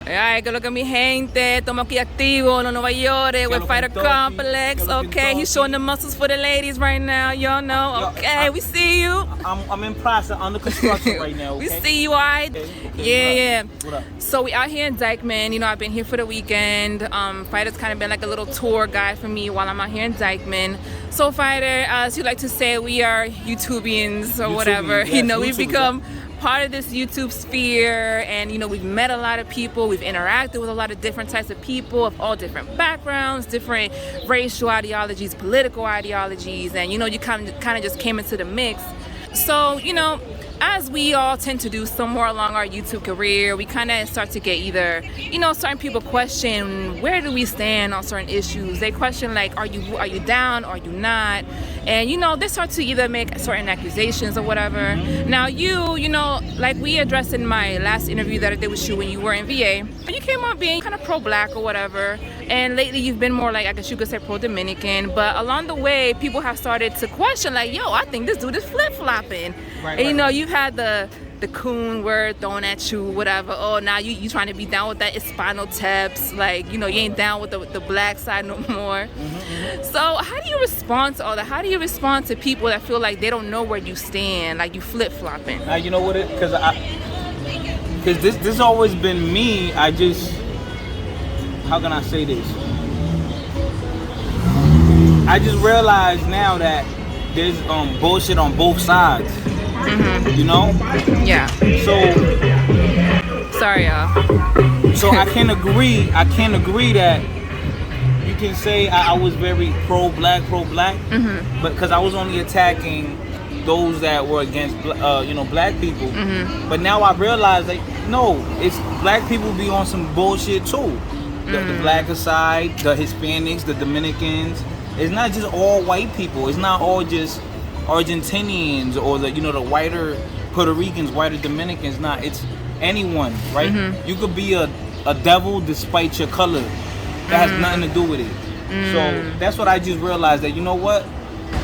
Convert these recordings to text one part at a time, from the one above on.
Alright, que lo que mi gente, estamos aquí activo en Nueva York with FighterComplex. Okay, he's showing the muscles for the ladies right now. Y'all know. Okay, we see you. I'm in process, under construction right now. Okay? We see you, alright? Okay. Yeah. What up? So we out here in Dykeman. You know, I've been here for the weekend. Fighter's kind of been like a little tour guide for me while I'm out here in Dykeman. So Fighter, as you like to say, we are YouTubians or whatever. Yes, you know, we've YouTubers, become part of this YouTube sphere, and you know, we've met a lot of people, we've interacted with a lot of different types of people of all different backgrounds, different racial ideologies, political ideologies, and you know, you kind of just came into the mix. So, you know, as we all tend to do somewhere along our YouTube career, we kind of start to get either, you know, certain people question, where do we stand on certain issues? They question like, are you down, or are you not? And you know, they start to either make certain accusations or whatever. Now you know, like we addressed in my last interview that I did with you when you were in VA, you came out being kind of pro-black or whatever. And lately you've been more like, I guess you could say pro-Dominican. But along the way, people have started to question like, yo, I think this dude is flip-flopping. And you know, you've had the coon word thrown at you, whatever. Oh, now you trying to be down with that Hispano tips, like, you know, you ain't down with the black side no more. So how do you respond to all that? How do you respond to people that feel like they don't know where you stand, like you flip-flopping? You know what? Because this always been me. I just, how can I say this? I just realized now that there's bullshit on both sides. You know? Yeah. So sorry, y'all. So I can't agree that you can say I was very pro-black, but because I was only attacking those that were against you know, black people. But now I realize that no, it's black people be on some bullshit too. The blacker side, the Hispanics, the Dominicans. It's not just all white people. It's not all just Argentinians or the, you know, the whiter Puerto Ricans, whiter Dominicans. Not, it's anyone, right? You could be a devil despite your color. That has nothing to do with it. So that's what I just realized, that you know what,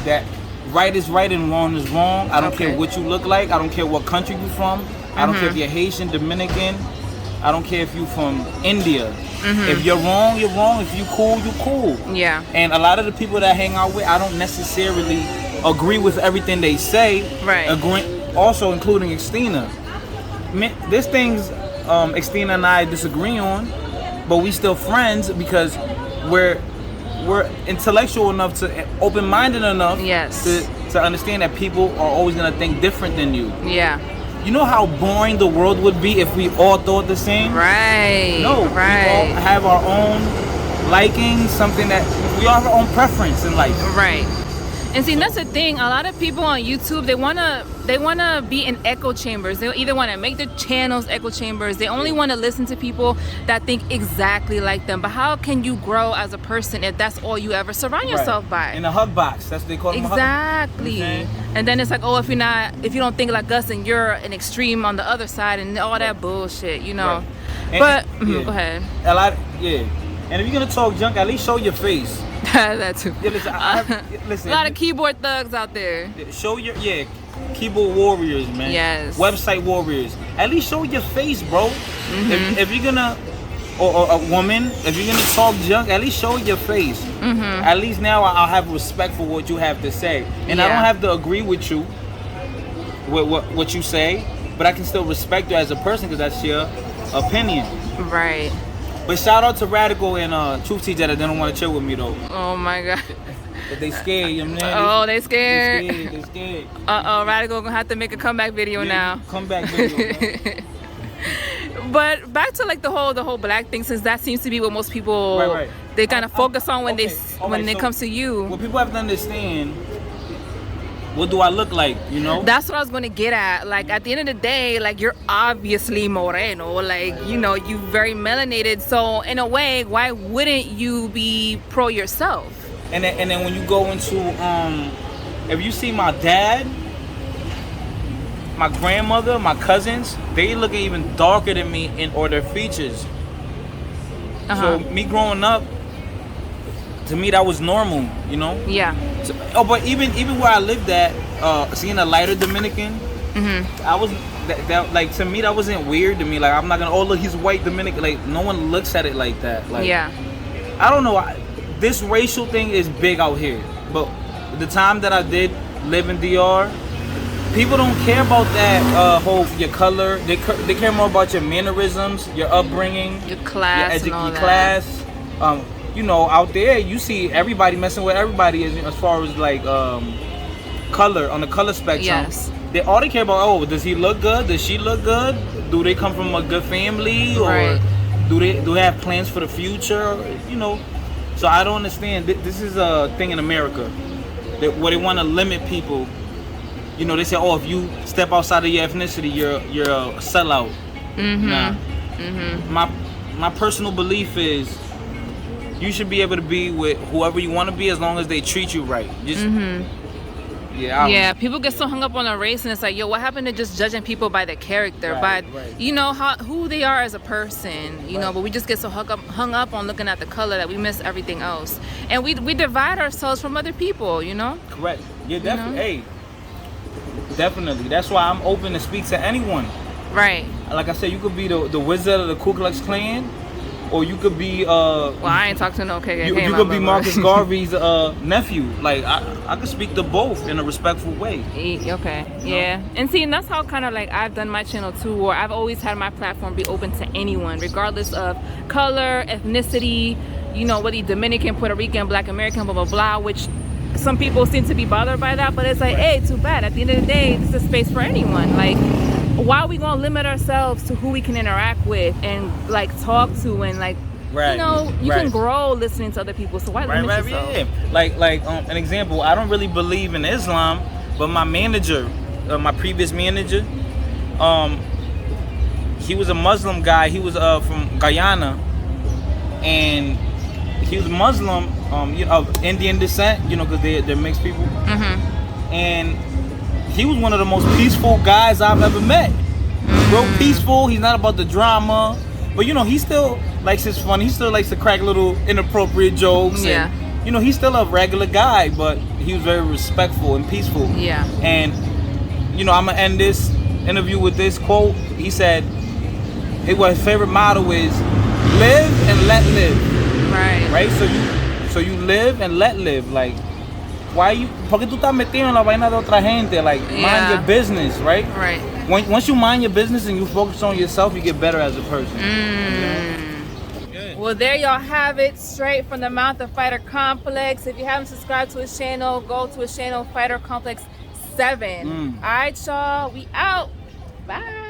that right is right and wrong is wrong. I don't care what you look like. I don't care what country you're from. I don't care if you're Haitian, Dominican. I don't care if you're from India. If you're wrong, you're wrong. If you cool, you cool. Yeah. And a lot of the people that I hang out with, I don't necessarily agree with everything they say. Right. Also including Xtina. There's things Xtina and I disagree on, but we still friends because we're intellectual enough to, open-minded enough to understand that people are always gonna think different than you. Yeah. You know how boring the world would be if we all thought the same? Right. No, we all have our own likings, something that we all have our own preference in life. Right. And see, that's the thing. A lot of people on YouTube, they wanna be in echo chambers. They either wanna make their channels echo chambers. They only wanna listen to people that think exactly like them. But how can you grow as a person if that's all you ever surround yourself by? In a hug box. That's what they call it. Exactly. And then it's like, oh, if you don't think like us, and you're an extreme on the other side, and all that bullshit, you know. But go ahead. And if you're gonna talk junk, at least show your face. That too. Listen, a lot of keyboard thugs out there. Show your keyboard warriors, man. Yes. Website warriors. At least show your face, bro. If you're gonna, or a woman, if you're gonna talk junk, at least show your face. At least now I'll have respect for what you have to say, and I don't have to agree with you with what you say, but I can still respect you as a person because that's your opinion. Right. But shout out to Radical and Truth Teacher that they don't want to chill with me though. Oh my god. But they scared, you know what I mean? Oh, they scared. They scared. Radical gonna have to make a comeback video now. Comeback video. But back to like the whole black thing, since that seems to be what most people they kind of focus on when it comes to you. What people have to understand, what do I look like, you know? That's what I was going to get at. Like, at the end of the day, like, you're obviously moreno. Like, you know, you're very melanated. So, in a way, why wouldn't you be pro yourself? And then when you go into, if you see my dad, my grandmother, my cousins, they look even darker than me in their features. So, me growing up, to me, that was normal, you know? Yeah. So, but even where I lived at, seeing a lighter Dominican, I was that like to me that wasn't weird to me. Like I'm not gonna look, he's white Dominican. Like no one looks at it like that. Like I don't know. This racial thing is big out here, but the time that I did live in DR, people don't care about that whole your color. They care more about your mannerisms, your upbringing, your class, your class. You know, out there you see everybody messing with everybody as far as like color on the color spectrum. Yes. They all they care about. Oh, does he look good? Does she look good? Do they come from a good family, or do they have plans for the future? You know. So I don't understand. This is a thing in America where they want to limit people. You know, they say, oh, if you step outside of your ethnicity, you're a sellout. Nah. My personal belief is you should be able to be with whoever you want to be as long as they treat you right. Just yeah. People get so hung up on a race, and it's like, yo, what happened to just judging people by their character, by you know who they are as a person, you know? But we just get so hung up on looking at the color that we miss everything else, and we divide ourselves from other people, you know? Correct. Yeah, definitely. Hey, definitely. That's why I'm open to speak to anyone. Right. Like I said, you could be the wizard of the Ku Klux Klan, or you could be well, I ain't talking to no KKK. You could be Marcus Garvey's nephew. Like I could speak to both in a respectful way. Okay. Yeah. And see, and that's how kind of like I've done my channel too, where I've always had my platform be open to anyone, regardless of color, ethnicity, you know, whether you're Dominican, Puerto Rican, Black American, blah blah blah, which some people seem to be bothered by that, but it's like, hey, too bad. At the end of the day, this is a space for anyone. Like, why are we gonna limit ourselves to who we can interact with and like talk to, and like you know, you can grow listening to other people, so why limit yourself? Yeah. Like an example, I don't really believe in Islam, but my manager, my previous manager, he was a Muslim guy. He was from Guyana, and he was Muslim, you know, of Indian descent, you know, because they're mixed people. And he was one of the most peaceful guys I've ever met. Real peaceful. He's not about the drama, but you know, he still likes his fun. He still likes to crack little inappropriate jokes. Yeah. And, you know, he's still a regular guy, but he was very respectful and peaceful. Yeah. And you know, I'm gonna end this interview with this quote. He said, his favorite motto is "Live and let live." Right. So you live and let live. Like, why you? Porque tú estás metido en la vaina de otra gente? Like, mind your business, right? Right. Once you mind your business and you focus on yourself, you get better as a person. You know? Well, there y'all have it, straight from the mouth of FighterComplex. If you haven't subscribed to his channel, go to his channel, FighterComplex 7. All right, y'all, we out. Bye.